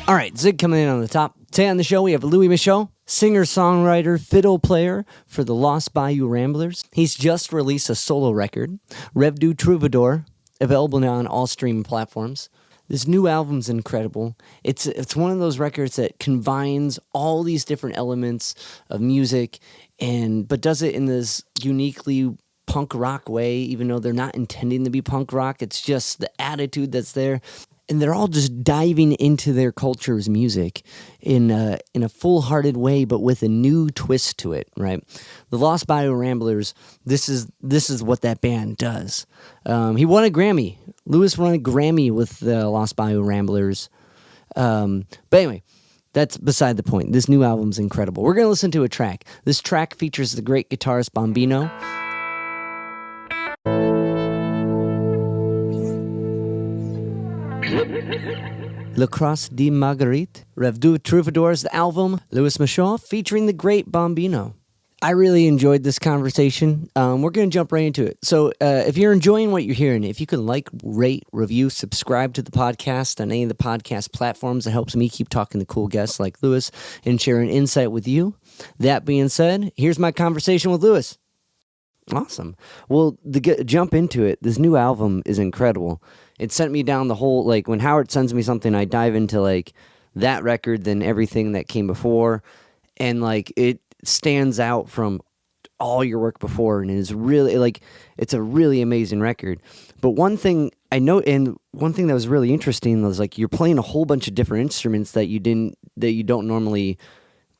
All right, Zig coming in on the top. Today on the show, we have Louis Michot, singer-songwriter, fiddle player for the Lost Bayou Ramblers. He's just released a solo record, Rêve du Troubadour, available now on all streaming platforms. This new album's incredible. It's one of those records that combines all these different elements of music, but does it in this uniquely punk rock way, even though they're not intending to be punk rock. It's just the attitude that's there. And they're all just diving into their culture's music in a full-hearted way, but with a new twist to it, right? The Lost Bayou Ramblers, this is what that band does. He won a Grammy. Louis won a Grammy with the Lost Bayou Ramblers. But anyway, that's beside the point. This new album's incredible. We're going to listen to a track. This track features the great guitarist Bombino. Le Cross de Marguerite, Rêve du Troubadour's album, Louis Michot, featuring the great Bombino. I really enjoyed this conversation. We're going to jump right into it. So if you're enjoying what you're hearing, if you can like, rate, review, subscribe to the podcast on any of the podcast platforms, it helps me keep talking to cool guests like Louis and sharing insight with you. That being said, here's my conversation with Louis. Awesome. Well, to jump into it, this new album is incredible. It sent me down the whole, like, when Howard sends me something, I dive into, like, that record, then everything that came before, and, like, it stands out from all your work before, and it is really, like, it's a really amazing record. But one thing I know, and one thing that was really interesting was, like, you're playing a whole bunch of different instruments that you don't normally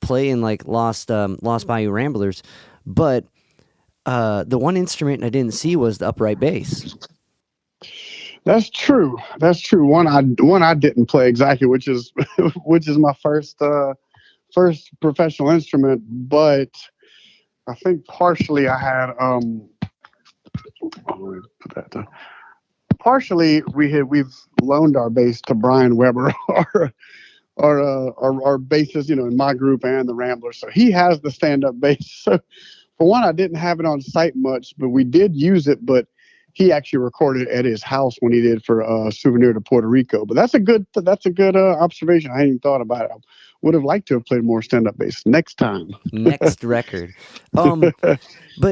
play in, like, Lost Bayou Ramblers, but the one instrument I didn't see was the upright bass. That's true. One I didn't play exactly, which is my first professional instrument. But I think partially I had partially we've loaned our bass to Brian Weber, our bassist, in my group and the Ramblers. So he has the stand-up bass. So for one, I didn't have it on site much, but we did use it. But he actually recorded at his house when he did for Souvenir to Puerto Rico. But that's a good observation. I hadn't even thought about it. I would have liked to have played more stand-up bass next time. Next record. But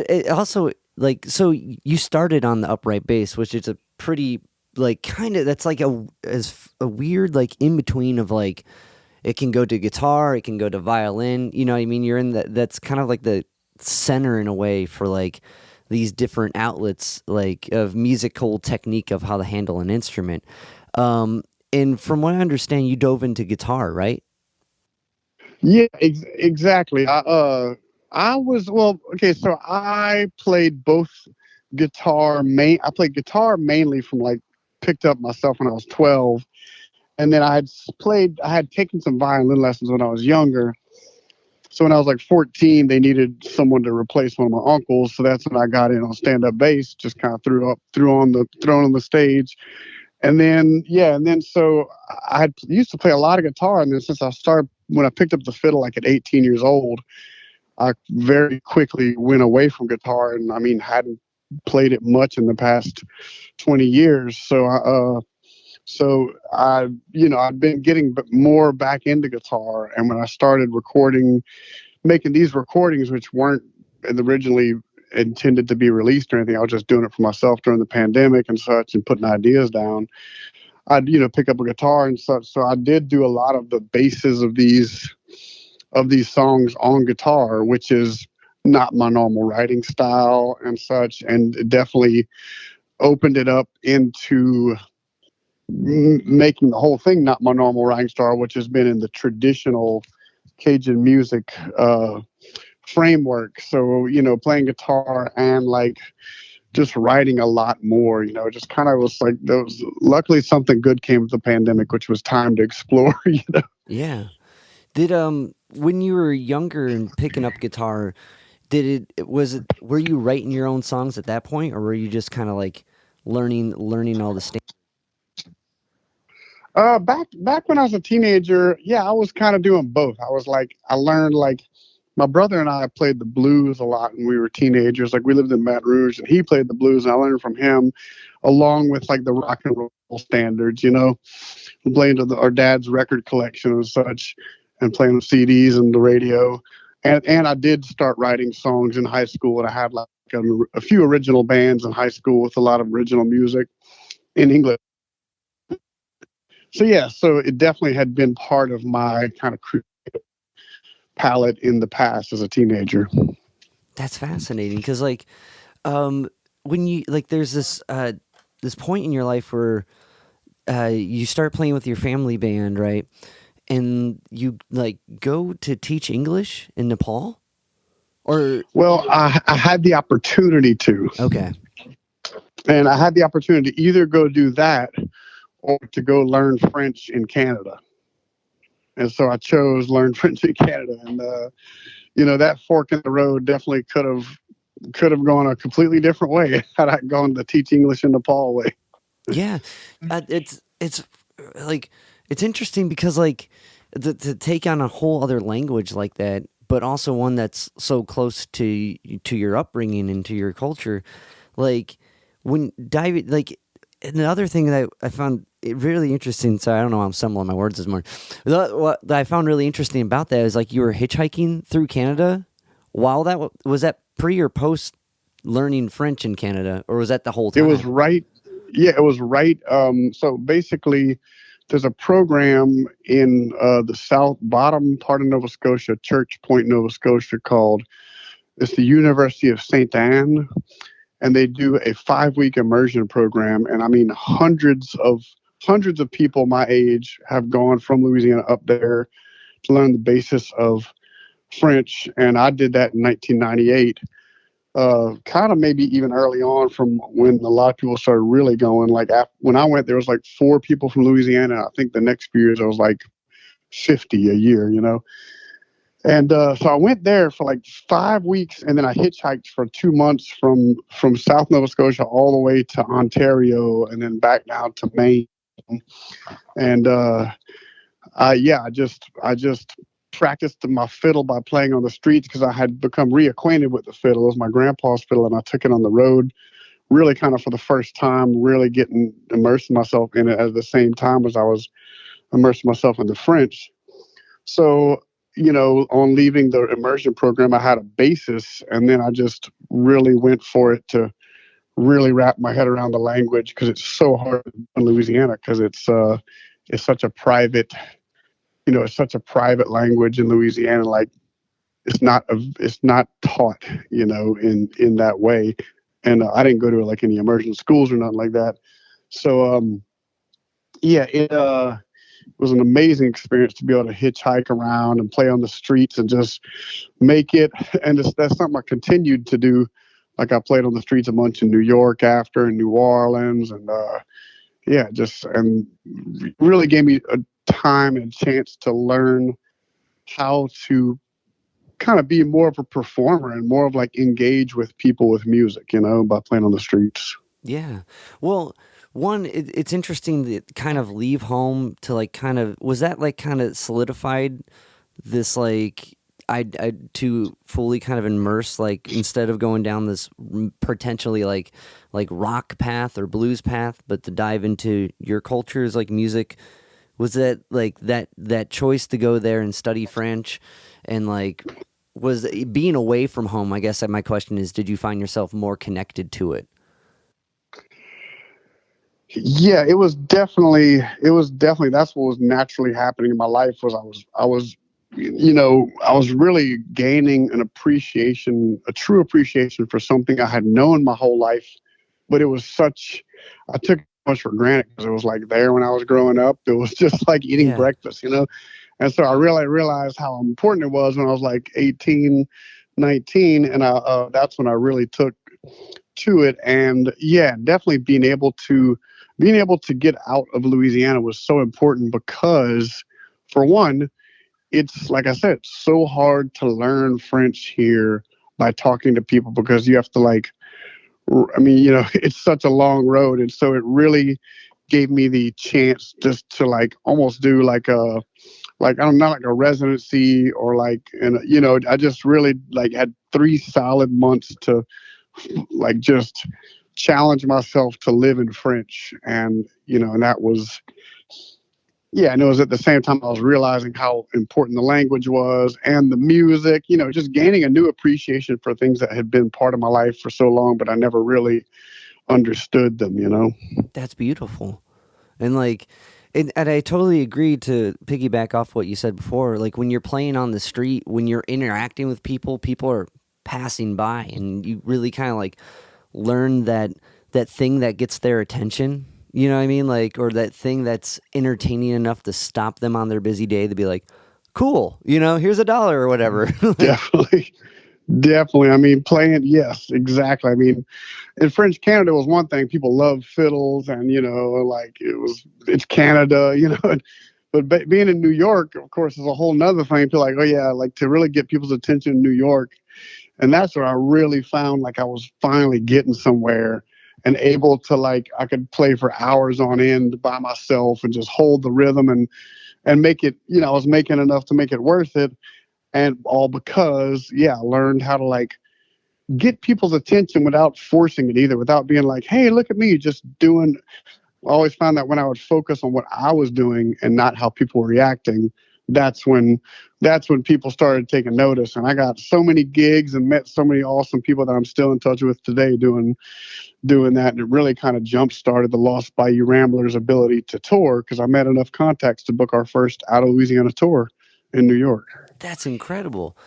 it also, like, so you started on the upright bass, which is a pretty, like, kind of, that's like a weird, like, in between of, like, it can go to guitar, it can go to violin. You know what I mean? You're in that's kind of like the center in a way for, like, these different outlets, like, of musical technique of how to handle an instrument. And from what I understand, you dove into guitar, right? Yeah, exactly. So I played both guitar. I played guitar mainly from, like, picked up myself when I was 12. And then I had taken some violin lessons when I was younger. So when I was like 14, they needed someone to replace one of my uncles. So that's when I got in on stand-up bass, just kind of thrown on the stage. And then so I had used to play a lot of guitar. And then when I picked up the fiddle, like at 18 years old, I very quickly went away from guitar, and hadn't played it much in the past 20 years. So I've been getting more back into guitar. And when I started making these recordings, which weren't originally intended to be released or anything, I was just doing it for myself during the pandemic and such, and putting ideas down. I'd, pick up a guitar and such. So I did do a lot of the basses of these songs on guitar, which is not my normal writing style and such. And it definitely opened it up into making the whole thing not my normal writing style, which has been in the traditional Cajun music framework. So, playing guitar and, like, just writing a lot more, just kind of was like, luckily something good came with the pandemic, which was time to explore, Yeah. Did, when you were younger and picking up guitar, were you writing your own songs at that point, or were you just kind of, like, learning all the standards? Back when I was a teenager, I was kind of doing both. I learned, like, my brother and I played the blues a lot when we were teenagers. Like, we lived in Baton Rouge, and he played the blues, and I learned from him, along with, like, the rock and roll standards, playing to our dad's record collection and such, and playing the CDs and the radio. And I did start writing songs in high school, and I had like a few original bands in high school with a lot of original music in English. So yeah, so it definitely had been part of my kind of palette in the past as a teenager. That's fascinating because like when you like there's this point in your life where you start playing with your family band, right? And you like go to teach English in Nepal? Or Well, I had the opportunity to. okay. And I had the opportunity to either go do that or to go learn French in Canada. And so I chose learn French in Canada. And that fork in the road definitely could have gone a completely different way had I gone the teach English in Nepal way. Yeah. It's like it's interesting because like to take on a whole other language like that, but also one that's so close to your upbringing and to your culture, like when diving like another thing that I found it really interesting. So I don't know. I'm stumbling my words this morning. What I found really interesting about that is like you were hitchhiking through Canada. While that was that pre or post learning French in Canada, or was that the whole time? It was right. Yeah, it was right. So basically, there's a program in the south bottom part of Nova Scotia, Church Point, Nova Scotia, called it's the University of St. Anne, and they do a 5-week immersion program. And I mean, hundreds of people my age have gone from Louisiana up there to learn the basis of French, and I did that in 1998. Kind of maybe even early on from when a lot of people started really going. Like when I went, there was like 4 people from Louisiana. I think the next few years there was like 50 a year, And so I went there for like 5 weeks, and then I hitchhiked for 2 months from South Nova Scotia all the way to Ontario, and then back down to Maine. And I just practiced my fiddle by playing on the streets because I had become reacquainted with the fiddle. It was my grandpa's fiddle, and I took it on the road really kind of for the first time, really getting immersing myself in it at the same time as I was immersing myself in the French. So, on leaving the immersion program, I had a basis, and then I just really went for it to really wrap my head around the language because it's so hard in Louisiana because it's such a private it's such a private language in Louisiana. Like it's not taught, in that way. And I didn't go to like any immersion schools or nothing like that. So, it was an amazing experience to be able to hitchhike around and play on the streets and just make it. And that's something I continued to do. Like I played on the streets a bunch in New York after, and New Orleans, and and really gave me a time and chance to learn how to kind of be more of a performer and more of like engage with people with music, by playing on the streets. Yeah. Well, one, it's interesting to kind of leave home to like kind of, was that like kind of solidified this like, I to fully kind of immerse, like instead of going down this potentially like rock path or blues path, but to dive into your culture's like music. Was that like that choice to go there and study French, and like was being away from home? I guess my question is, did you find yourself more connected to it? Yeah, it was definitely that's what was naturally happening in my life. Was I was I was really gaining a true appreciation for something I had known my whole life, but it was I took it much for granted because it was like there when I was growing up. It was just like eating breakfast, And so I really realized how important it was when I was like 18, 19, and that's when I really took to it. And yeah, definitely being able to get out of Louisiana was so important because, for one, it's like I said, it's so hard to learn French here by talking to people because you have to it's such a long road. And so it really gave me the chance just to like almost do like a residency or I just really like had 3 solid months to like just challenge myself to live in French. And, and that was yeah, and it was at the same time I was realizing how important the language was and the music, just gaining a new appreciation for things that had been part of my life for so long, but I never really understood them. That's beautiful. And like, and I totally agree to piggyback off what you said before. Like when you're playing on the street, when you're interacting with people, people are passing by, and you really kind of like learn that thing that gets their attention. You know what I mean? Like, or that thing that's entertaining enough to stop them on their busy day to be like, cool, here's $1 or whatever. Like, Definitely. Definitely. I mean, playing, yes, exactly. I mean, in French Canada was one thing. People love fiddles and, like it's Canada, but being in New York, of course, is a whole nother thing. People like, oh yeah, like to really get people's attention in New York. And that's where I really found like I was finally getting somewhere and able to like, I could play for hours on end by myself and just hold the rhythm and make it, I was making enough to make it worth it. And all because, I learned how to like get people's attention without forcing it either, without being like, hey, look at me, just doing. I always found that when I would focus on what I was doing and not how people were reacting, that's when people started taking notice. And I got so many gigs and met so many awesome people that I'm still in touch with today doing that. And it really kind of jump started the Lost Bayou Ramblers' ability to tour because I met enough contacts to book our first out of Louisiana tour in New York. that's incredible.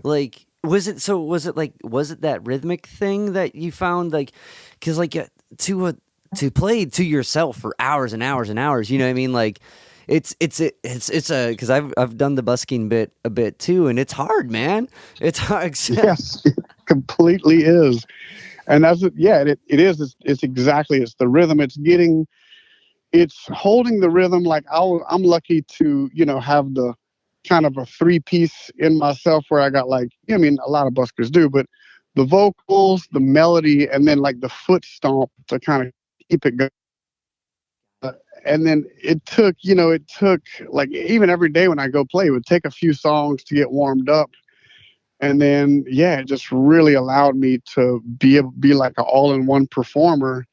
Like, was it that rhythmic thing that you found, like, because like to play to yourself for hours and hours and hours, you know what I mean? Like, it's a because I've done the busking bit a bit too, and it's hard, man. It's hard. Yes, it completely is. And that's it. Yeah, it is. It's exactly. It's the rhythm. It's holding the rhythm. Like I'm lucky to have the kind of a 3-piece in myself where I got like I mean a lot of buskers do, but the vocals, the melody, and then like the foot stomp to kind of keep it going. And then it took like even every day when I go play, it would take a few songs to get warmed up. And then, it just really allowed me to be like an all-in-one performer,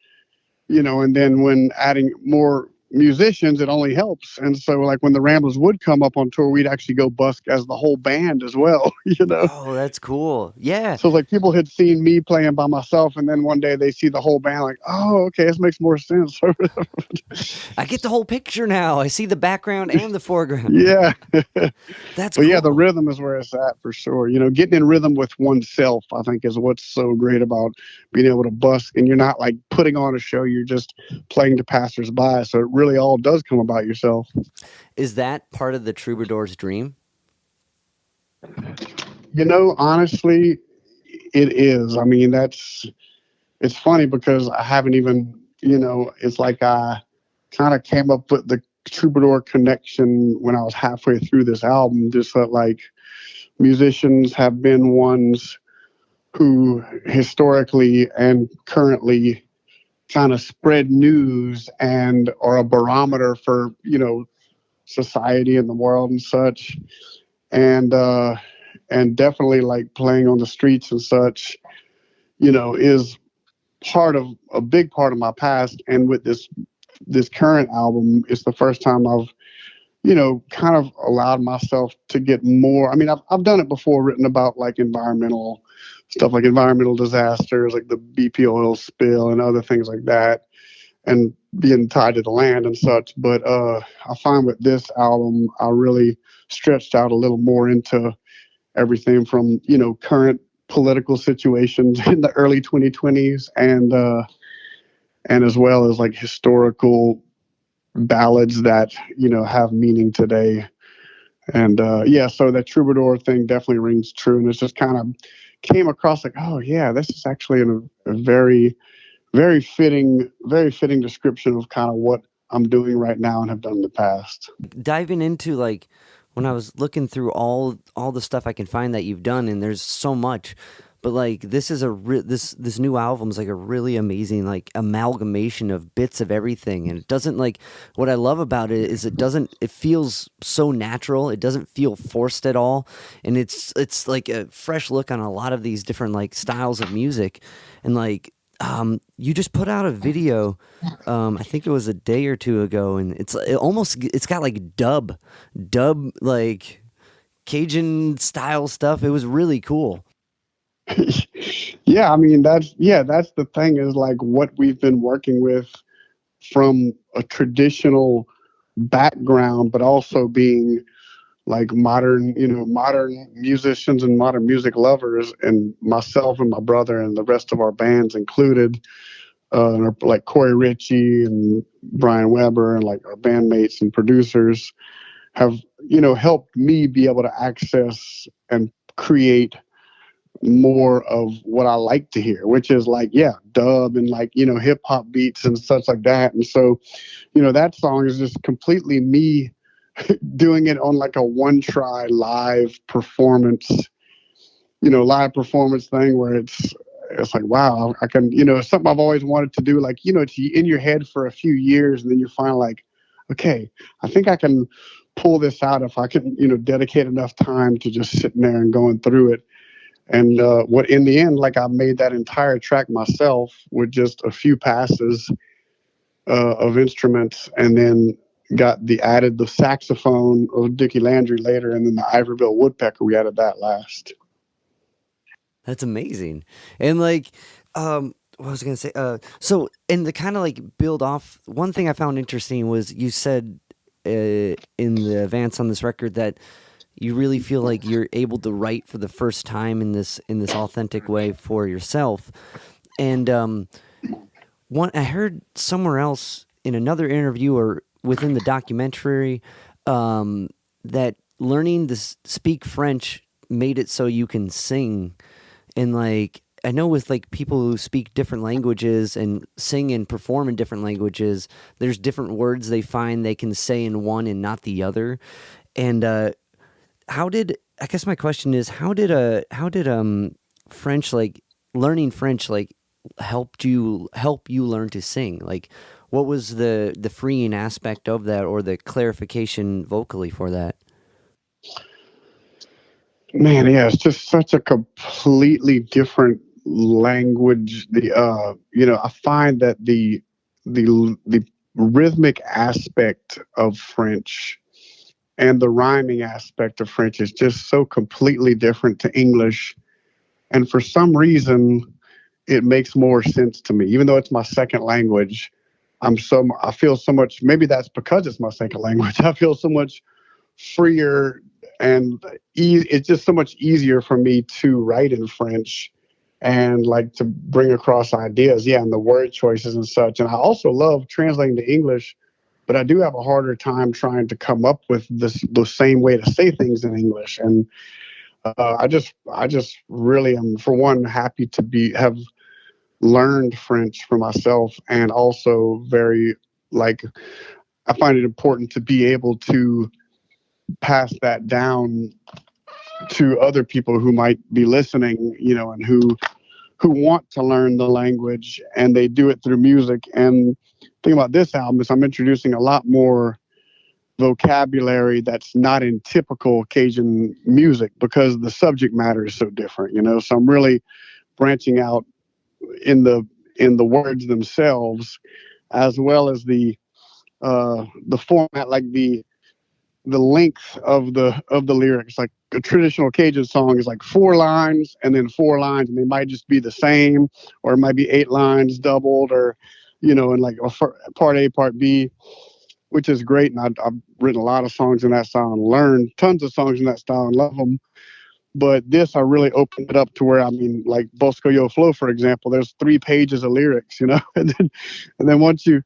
and then when adding more musicians, it only helps. And so like when the Ramblers would come up on tour, we'd actually go busk as the whole band as well. Oh, that's cool. Yeah. So like people had seen me playing by myself, and then one day they see the whole band, like, oh, okay, this makes more sense. I get the whole picture now. I see the background and the foreground. Yeah. That's But cool. yeah, the rhythm is where it's at for sure. Getting in rhythm with oneself, I think, is what's so great about being able to busk. And you're not like putting on a show, you're just playing to passersby. So it really all does come about yourself. Is that part of the troubadour's dream? Honestly, it is. I mean, it's funny because I haven't even, it's like I kind of came up with the troubadour connection when I was halfway through this album. Just that like musicians have been ones who historically and currently kind of spread news and are a barometer for society and the world and such, and definitely like playing on the streets and such is part of a big part of my past. And with this current album, it's the first time I've kind of allowed myself to get more. I mean, I've done it before, written about like environmental stuff, like environmental disasters, like the BP oil spill and other things like that, and being tied to the land and such. But I find with this album, I really stretched out a little more into everything from current political situations in the early 2020s, and as well as like historical ballads that have meaning today. And so that troubadour thing definitely rings true, and it's just kind of came across like, oh yeah, this is actually a very, very fitting description of kind of what I'm doing right now and have done in the past. Diving into like when I was looking through all the stuff I can find that you've done, and there's so much. But like this is this new album is like a really amazing like amalgamation of bits of everything, and it doesn't like what I love about it is it feels so natural. It doesn't feel forced at all, and it's like a fresh look on a lot of these different like styles of music, and like You just put out a video, I think it was a day or two ago, and it's got like dub like Cajun style stuff. It was really cool. Yeah, I mean that's the thing is like what we've been working with from a traditional background, but also being like modern, modern musicians and modern music lovers, and myself and my brother and the rest of our bands included, like Korey, Richey, and Brian Weber, and like our bandmates and producers have, helped me be able to access and create more of what I like to hear, which is like, yeah, dub and like, hip hop beats and such like that. And so, that song is just completely me doing it on like a one try live performance thing where it's like, wow, I can, it's something I've always wanted to do. Like, it's in your head for a few years and then you find like, okay, I think I can pull this out if I can, dedicate enough time to just sitting there and going through it. And what in the end, like I made that entire track myself with just a few passes of instruments, and then got the saxophone of Dickie Landry later, and then the Ivorybill woodpecker. We added that last. That's amazing. And like, what was I gonna say? So and to kind of like build off, one thing I found interesting was you said in the advance on this record that you really feel like you're able to write for the first time in this authentic way for yourself. And one I heard somewhere else in another interview or within the documentary that learning to speak French made it so you can sing. And like I know with like people who speak different languages and sing and perform in different languages, there's different words they find they can say in one and not the other. And I guess my question is how did French, like learning French, like help you learn to sing? Like what was the freeing aspect of that, or the clarification vocally for that? Man, yeah, it's just such a completely different language. I find that the rhythmic aspect of French and the rhyming aspect of French is just so completely different to English. And for some reason, it makes more sense to me, even though it's my second language. I feel so much. Maybe that's because it's my second language. I feel so much freer, and it's just so much easier for me to write in French and like to bring across ideas. Yeah, and the word choices and such. And I also love translating to English, but I do have a harder time trying to come up with the same way to say things in English. And I just really am, for one, happy to have learned French for myself, and also very like I find it important to be able to pass that down to other people who might be listening, and who want to learn the language, and they do it through music. And the thing about this album is I'm introducing a lot more vocabulary that's not in typical Cajun music because the subject matter is so different, So I'm really branching out in the words themselves, as well as the format, like the length of the lyrics. Like a traditional Cajun song is like 4 lines and then 4 lines, and they might just be the same, or it might be 8 lines doubled, or and like a part A, part B, which is great. And I've written a lot of songs in that style and learned tons of songs in that style and love them. But this, I really opened it up to where, I mean, like Bosco Yo Flow, for example, there's 3 pages of lyrics, and then once you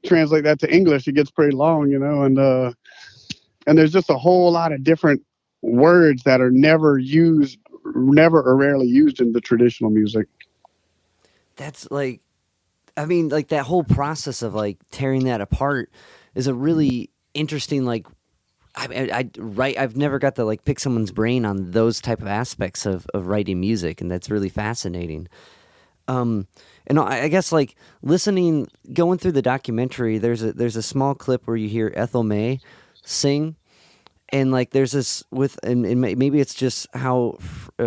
translate that to English, it gets pretty long, and there's just a whole lot of different words that are never or rarely used in the traditional music. That's like, I mean, like that whole process of like tearing that apart is a really interesting, like, I've never got to like pick someone's brain on those type of aspects of writing music, and that's really fascinating. And I guess like going through the documentary, there's a small clip where you hear Ethel May sing, and like there's this and maybe it's just how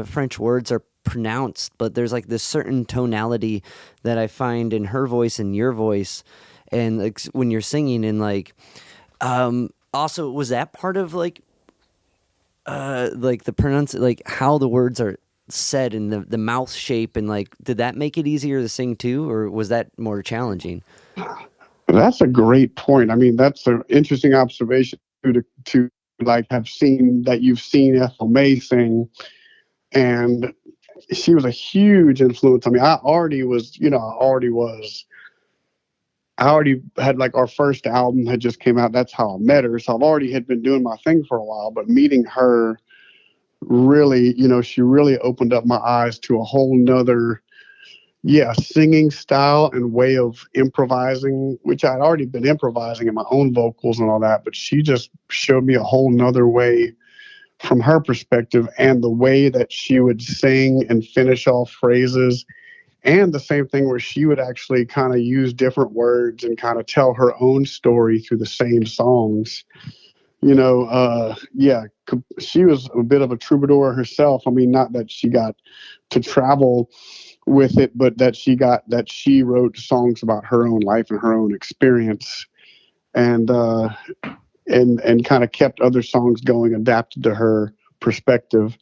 French words are pronounced, but there's like this certain tonality that I find in her voice and your voice, and like when you're singing, and like also was that part of like the like how the words are said and the mouth shape, and like did that make it easier to sing too, or was that more challenging? That's a great point. I mean, that's an interesting observation to like have seen that you've seen Ethel May sing, and she was a huge influence on me. I already had like our first album had just came out. That's how I met her. So I've already had been doing my thing for a while, but meeting her really, she really opened up my eyes to a whole nother, singing style and way of improvising, which I'd already been improvising in my own vocals and all that. But she just showed me a whole nother way from her perspective, and the way that she would sing and finish off phrases. And the same thing where she would actually kind of use different words and kind of tell her own story through the same songs. She was a bit of a troubadour herself. I mean, not that she got to travel with it, but that she wrote songs about her own life and her own experience, and kind of kept other songs going, adapted to her perspective.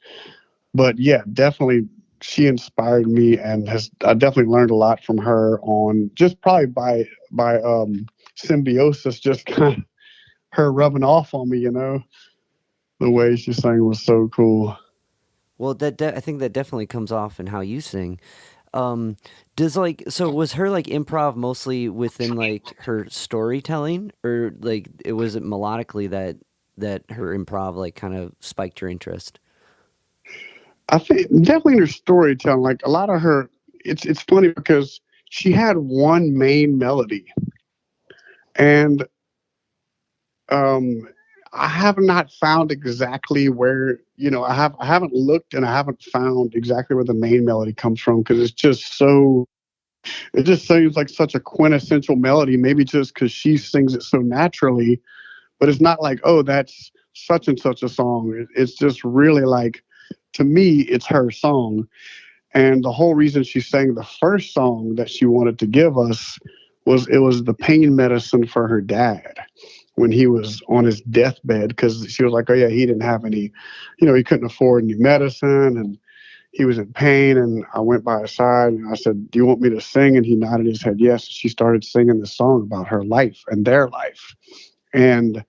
But yeah, definitely she inspired me, and I definitely learned a lot from her on just probably by symbiosis, just kind of her rubbing off on me, the way she sang was so cool. Well, I think that definitely comes off in how you sing. Was her like improv mostly within like her storytelling, or like was it melodically that her improv like kind of spiked your interest? I think definitely in her storytelling, like a lot of her, it's funny because she had one main melody, and I have not found exactly where, I haven't looked, and I haven't found exactly where the main melody comes from, because it just seems like such a quintessential melody, maybe just because she sings it so naturally, but it's not like, oh, that's such and such a song. It's just really like, to me, it's her song. And the whole reason she sang the first song that she wanted to give us was it was the pain medicine for her dad when he was on his deathbed, because she was like, oh yeah, he didn't have any, he couldn't afford any medicine, and he was in pain. And I went by his side and I said, do you want me to sing? And he nodded his head yes. She started singing this song about her life and their life. And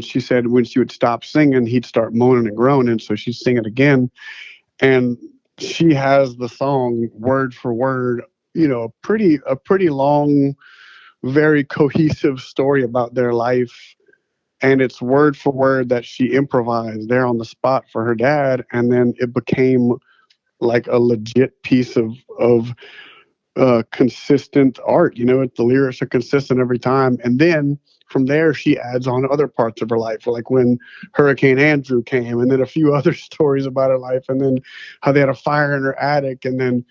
she said when she would stop singing, he'd start moaning and groaning. So she'd sing it again. And she has the song word for word, a pretty long, very cohesive story about their life. And it's word for word that she improvised there on the spot for her dad. And then it became like a legit piece of consistent art. The lyrics are consistent every time. And then from there, she adds on other parts of her life, like when Hurricane Andrew came, and then a few other stories about her life, and then how they had a fire in her attic, and then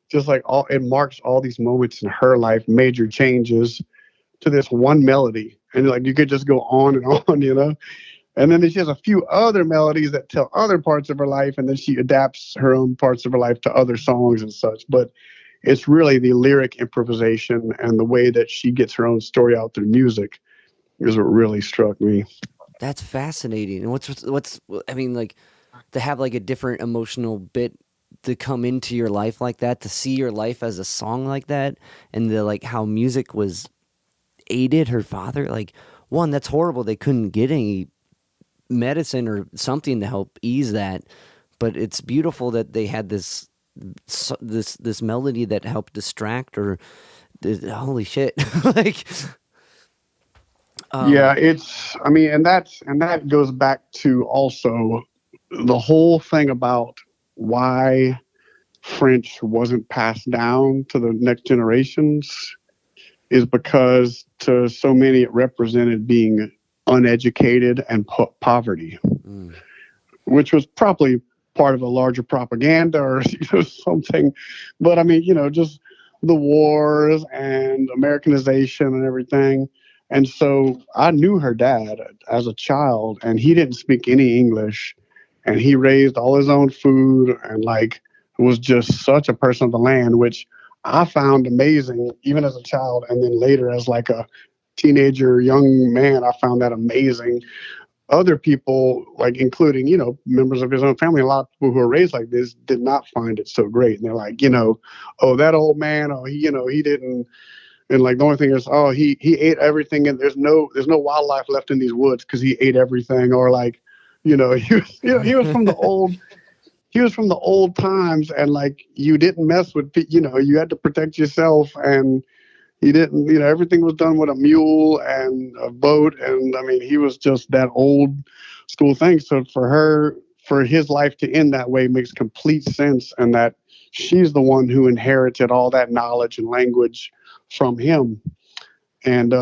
just like it marks all these moments in her life, major changes, to this one melody. And like you could just go on and on, And then she has a few other melodies that tell other parts of her life, and then she adapts her own parts of her life to other songs and such. But it's really the lyric improvisation and the way that she gets her own story out through music is what really struck me. That's fascinating. And what's I mean, like to have like a different emotional bit to come into your life like that, to see your life as a song like that, and the like how music was aided her father. Like, one, that's horrible. They couldn't get any medicine or something to help ease that, but it's beautiful that they had this melody that helped distract, or holy shit. Like yeah, and that goes back to also the whole thing about why French wasn't passed down to the next generations, is because to so many it represented being uneducated and poverty, which was probably part of a larger propaganda or something. But I mean, just the wars and Americanization and everything. And so I knew her dad as a child, and he didn't speak any English, and he raised all his own food, and like was just such a person of the land, which I found amazing even as a child, and then later as like a teenager, young man, I found that amazing. Other people, like including, members of his own family, a lot of people who were raised like this did not find it so great. And they're like, oh, that old man, oh, he didn't. And like the only thing is, oh, he ate everything, and there's no wildlife left in these woods because he ate everything. Or like, he was from the old. He was from the old times, and like you didn't mess with, you had to protect yourself, and he didn't, everything was done with a mule and a boat. And I mean, he was just that old school thing. So for his life to end that way makes complete sense. And that she's the one who inherited all that knowledge and language from him. And,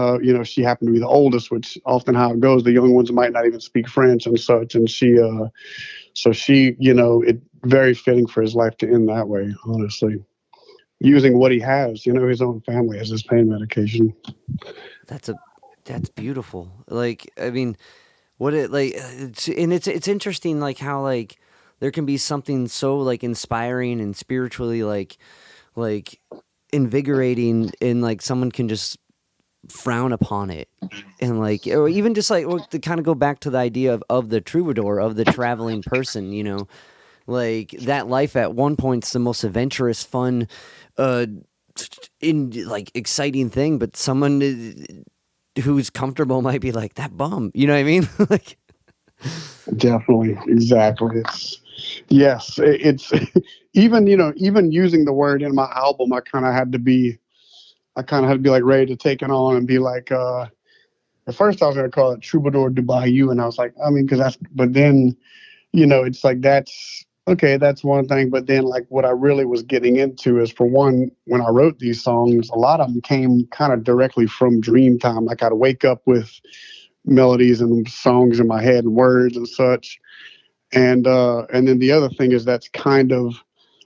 she happened to be the oldest, which often how it goes. The young ones might not even speak French and such. And so she, it very fitting for his life to end that way, honestly. Using what he has, his own family as his pain medication. That's beautiful. Like, I mean, it's interesting, like how like there can be something so like inspiring and spiritually like invigorating, and like someone can just frown upon it, and like, or even just like to kind of go back to the idea of the troubadour, of the traveling person, like that life at one point's the most adventurous, fun, in like exciting thing, but someone who's comfortable might be like, that bum, you know what I mean? Like, definitely, exactly. It's even using the word in my album, I kind of had to be like ready to take it on and be like, at first I was going to call it Troubadour du Bayou, and I was like, I mean, but then, it's like, that's okay, that's one thing. But then like what I really was getting into is, for one, when I wrote these songs, a lot of them came kind of directly from dream time. Like I'd wake up with melodies and songs in my head and words and such. And then the other thing is, that's kind of,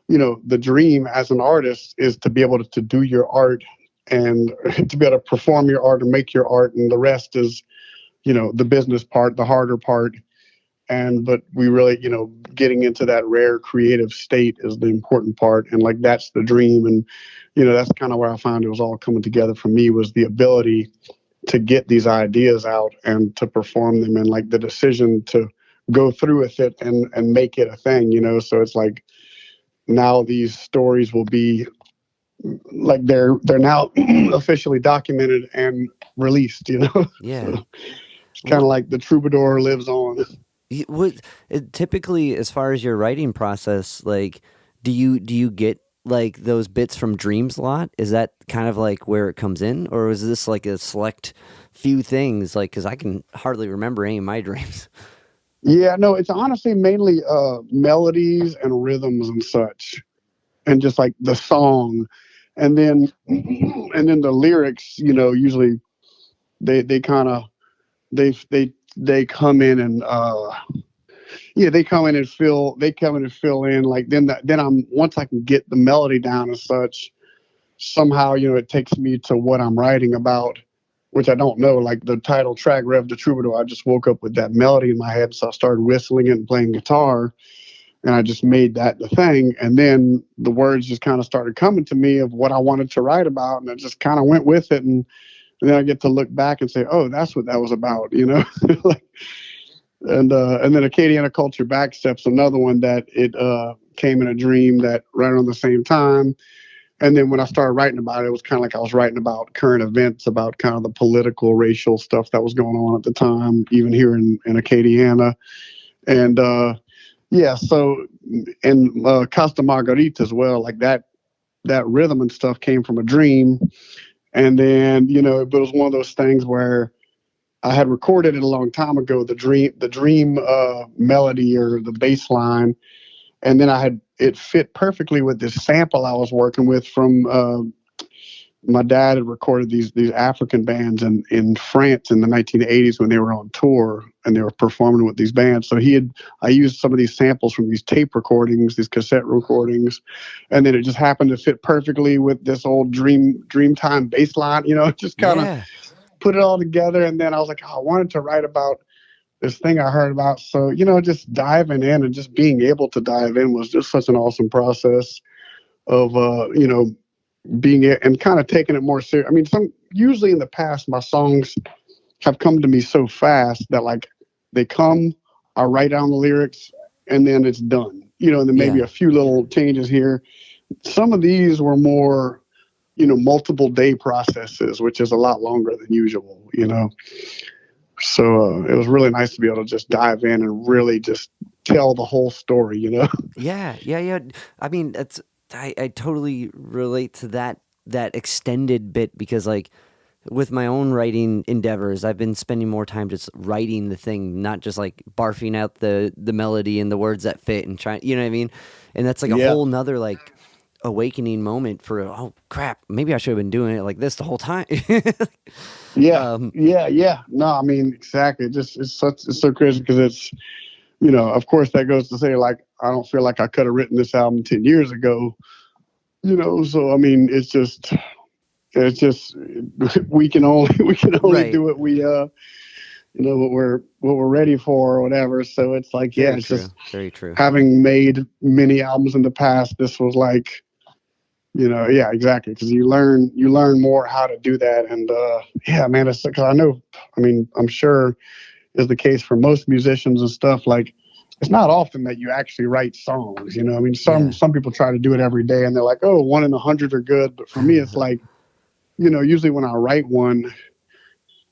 the dream as an artist is to be able to do your art and to be able to perform your art and make your art. And the rest is, the business part, the harder part. But we really, getting into that rare creative state is the important part. And like, that's the dream. And, that's kind of where I found it was all coming together for me, was the ability to get these ideas out and to perform them, and like the decision to go through with it and make it a thing, So it's like, now these stories will be like, they're now officially documented and released, Yeah. So it's kind of like the troubadour lives on. Typically, as far as your writing process, like, do you get like those bits from dreams a lot? Is that kind of like where it comes in, or is this like a select few things? Like, because I can hardly remember any of my dreams. Yeah, no, it's honestly mainly melodies and rhythms and such, and just like the song, and then the lyrics. Usually they kind of they come in and they come in and fill in. Like then I'm once I can get the melody down and such, somehow it takes me to what I'm writing about, which I don't know. Like the title track, Rêve du Troubadour, I just woke up with that melody in my head, so I started whistling it and playing guitar, and I just made that the thing. And then the words just kind of started coming to me of what I wanted to write about, and I just kind of went with it. And then I get to look back and say, oh, that's what that was about, like. And then Acadiana Culture Backstep's another one that it came in a dream that right around the same time. And then when I started writing about it, it was kind of like I was writing about current events, about kind of the political, racial stuff that was going on at the time, even here in Acadiana. And so, and Costa Margarita as well, like that rhythm and stuff came from a dream. And then, it was one of those things where I had recorded it a long time ago, the dream melody or the bass line. And then it fit perfectly with this sample I was working with from my dad had recorded these African bands in France in the 1980s when they were on tour and they were performing with these bands. So I used some of these samples from these tape recordings, these cassette recordings, and then it just happened to fit perfectly with this old Dreamtime bass line, just kind of put it all together. And then I was like, I wanted to write about this thing I heard about. So, you know, just diving in and just being able to dive in was just such an awesome process of, you know, being it and kind of taking it more serious. I mean, usually in the past, my songs have come to me so fast that like they come, I write down the lyrics, and then it's done. You know, and then maybe Yeah. a few little changes here. Some of these were more, you know, multiple day processes, which is a lot longer than usual, you know. So it was really nice to be able to just dive in and really just tell the whole story, you know. Yeah, yeah, yeah. I mean, I totally relate to that extended bit because like with my own writing endeavors, I've been spending more time just writing the thing, not just like barfing out the melody and the words that fit and trying, you know what I mean? And that's like a Yeah. whole nother like awakening moment for oh crap, maybe I should have been doing it like this the whole time. Yeah. um, Yeah. Yeah. No, I mean, exactly. It's so crazy because it's, you know, of course that goes to say like, I don't feel like I could have written this album 10 years ago, you know? So, I mean, it's just, we can only right. do what we, you know, what we're ready for or whatever. So it's like, yeah, Very it's true. just Very true. having made many albums in the past. This was like, you know, yeah, exactly. Cause you learn more how to do that. And, yeah, man, cause I know, I mean, I'm sure is the case for most musicians and stuff. Like, it's not often that you actually write songs. You know, I mean, Yeah. some people try to do it every day, and they're like, oh, 1 in 100 are good. But for me, it's like, you know, usually when I write one,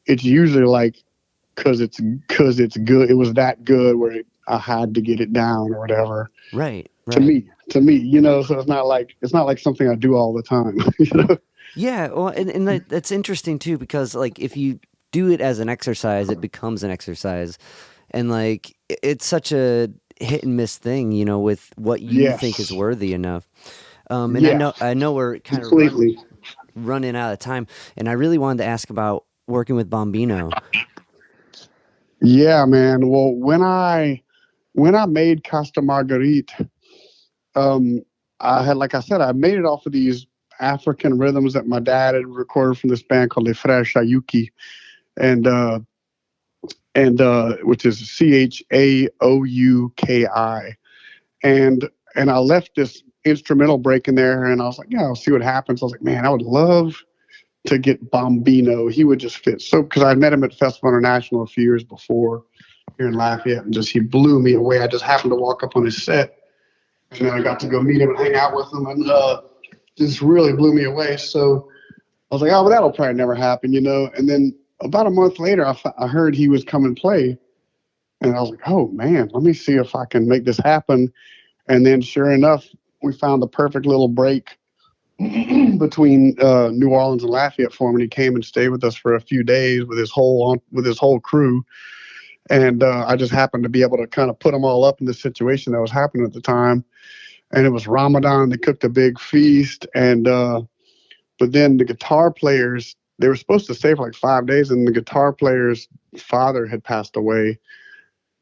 it's usually like because it's good. It was that good where I had to get it down or whatever. Right. To Right. me, you know, so it's not like something I do all the time. You know? Yeah, well, and that's interesting too because like if you do it as an exercise, it becomes an exercise, and like it's such a hit and miss thing, you know, with what you think is Yes, worthy enough. And yeah, I know we're kind of completely. running out of time, and I really wanted to ask about working with Bombino. Yeah, man. Well, when I made Costa Marguerite, um, I had, like I said, I made it off of these African rhythms that my dad had recorded from this band called Les Frères Chayuki, and which is Chaouki, and I left this instrumental break in there, and I was like, yeah, I'll see what happens. I was like, man, I would love to get Bombino. He would just fit so because I met him at Festival International a few years before here in Lafayette, and just he blew me away. I just happened to walk up on his set, and then I got to go meet him and hang out with him, and just really blew me away. So I was like, oh, well, that'll probably never happen, you know. And then about a month later, I heard he was come and play, and I was like, oh man, let me see if I can make this happen. And then, sure enough, we found the perfect little break between New Orleans and Lafayette for him, and he came and stayed with us for a few days with his whole crew. And I just happened to be able to kind of put them all up in the situation that was happening at the time. And it was Ramadan. They cooked a big feast, and but then the guitar players, they were supposed to stay for like 5 days, and the guitar player's father had passed away,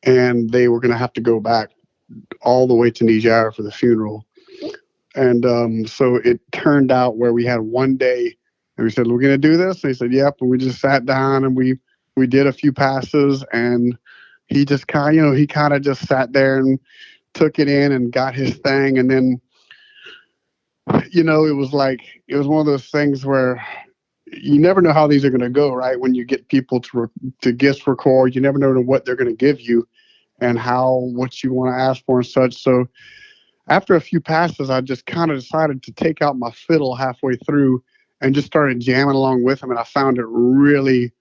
and they were going to have to go back all the way to Niger for the funeral. And so it turned out where we had one day, and we said, we're going to do this. And he said, yep. And we just sat down and we did a few passes, and he just kind of, you know, he kind of just sat there and took it in and got his thing. And then, you know, it was one of those things where you never know how these are going to go, right? When you get people to guest record, you never know what they're going to give you and what you want to ask for and such. So after a few passes, I just kind of decided to take out my fiddle halfway through and just started jamming along with him. And I found it really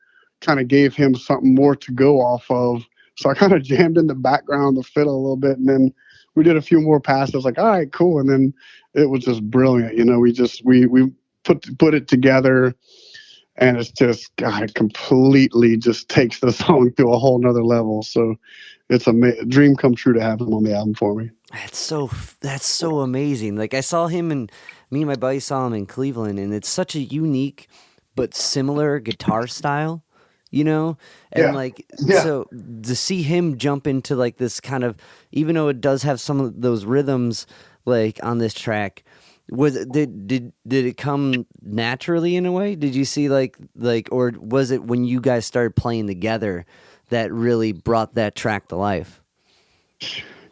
kind of gave him something more to go off of. So I kind of jammed in the background, the fiddle a little bit, and then we did a few more passes. Like, all right, cool. And then it was just brilliant. You know, we put it together, and it's just, God, it completely just takes the song to a whole nother level. So it's a dream come true to have him on the album for me. That's so amazing. Like I saw him and me and my buddy saw him in Cleveland, and it's such a unique but similar guitar style, you know? And Yeah. like Yeah. so to see him jump into like this kind of, even though it does have some of those rhythms like on this track, did it come naturally in a way? Did you see like or was it when you guys started playing together that really brought that track to life?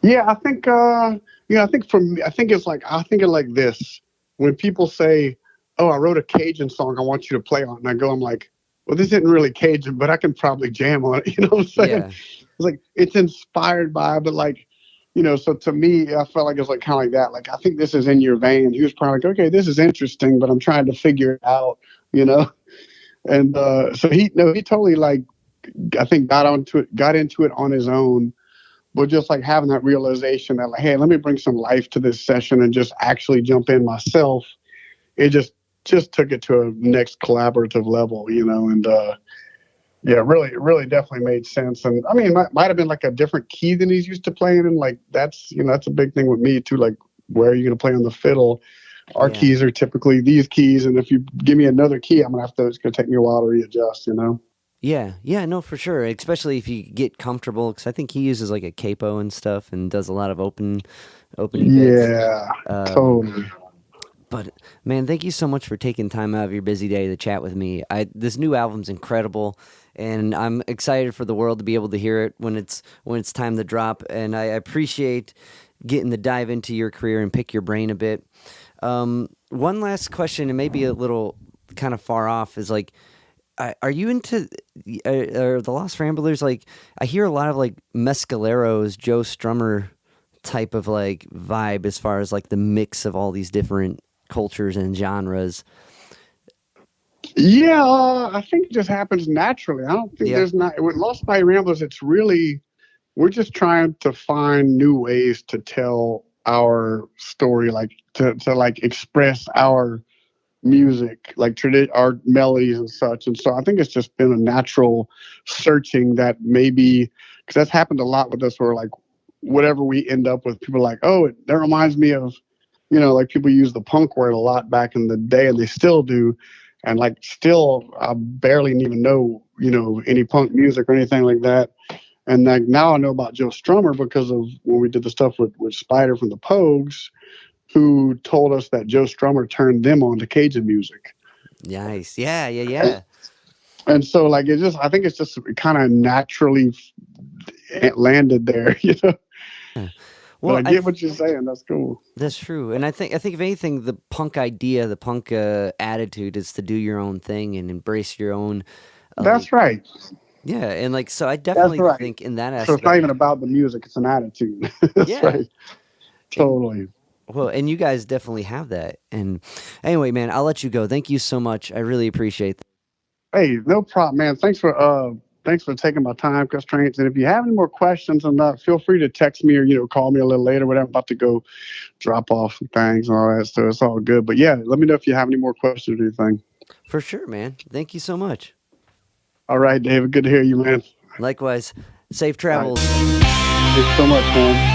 Yeah, I think I think for me, I think it like this. When people say, "Oh, I wrote a Cajun song, I want you to play on," and I'm like, "Well, this isn't really Cajun, but I can probably jam on it." You know what I'm saying? Yeah. It's like it's inspired by, but like, so to me, I felt like it's like kind of like that. Like, I think this is in your vein. He was probably like, "Okay, this is interesting, but I'm trying to figure it out," you know. And so he totally like, I think got into it on his own. But just like having that realization that like, hey, let me bring some life to this session and just actually jump in myself. It just took it to a next collaborative level, and yeah, really definitely made sense. And I mean, it might have been like a different key than he's used to playing in. Like that's a big thing with me too. Like, where are you going to play on the fiddle? Our keys are typically these keys, and if you give me another key, it's going to take me a while to readjust, Yeah, no, for sure. Especially if you get comfortable, because I think he uses like a capo and stuff, and does a lot of opening bits. Yeah, totally. But man, thank you so much for taking time out of your busy day to chat with me. This new album's incredible, and I'm excited for the world to be able to hear it when it's time to drop. And I appreciate getting to dive into your career and pick your brain a bit. One last question, and maybe a little kind of far off, is like, are you into the Lost Ramblers? Like, I hear a lot of like Mescaleros, Joe Strummer type of like vibe as far as like the mix of all these different cultures and genres. Yeah, I think it just happens naturally. I don't think there's not with Lost Bayou Ramblers. It's really, we're just trying to find new ways to tell our story, like to like express our music, like our melodies and such. And so I think it's just been a natural searching that maybe, because that's happened a lot with us, where like whatever we end up with, people are like, oh, that reminds me of, like people use the punk word a lot back in the day, and they still do. And like still, I barely even know, any punk music or anything like that. And like now I know about Joe Strummer because of when we did the stuff with Spider from the Pogues, who told us that Joe Strummer turned them on to Cajun music. Nice. Yeah. And so like, I think it's just kind of naturally landed there, Well, I get what you're saying. That's cool. That's true. And I think if anything, the punk idea, the punk attitude is to do your own thing and embrace your own. That's right. Yeah. And like, so I definitely think in that aspect. So it's not even about the music. It's an attitude. That's right. Totally. Well, and you guys definitely have that. And anyway, man, I'll let you go. Thank you so much. I really appreciate that. Hey, no problem, man. Thanks for taking my time constraints. And if you have any more questions on that, feel free to text me or, call me a little later, whatever. I'm about to go drop off some things and all that. So it's all good. But yeah, let me know if you have any more questions or anything. For sure, man. Thank you so much. All right, David. Good to hear you, man. Likewise. Safe travels. Thanks so much, man.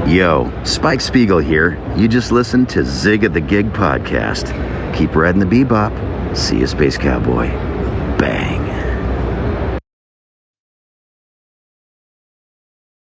Yo, Spike Spiegel here. You just listened to Zig At The Gig podcast. Keep riding the bebop. See you, Space Cowboy. Bang.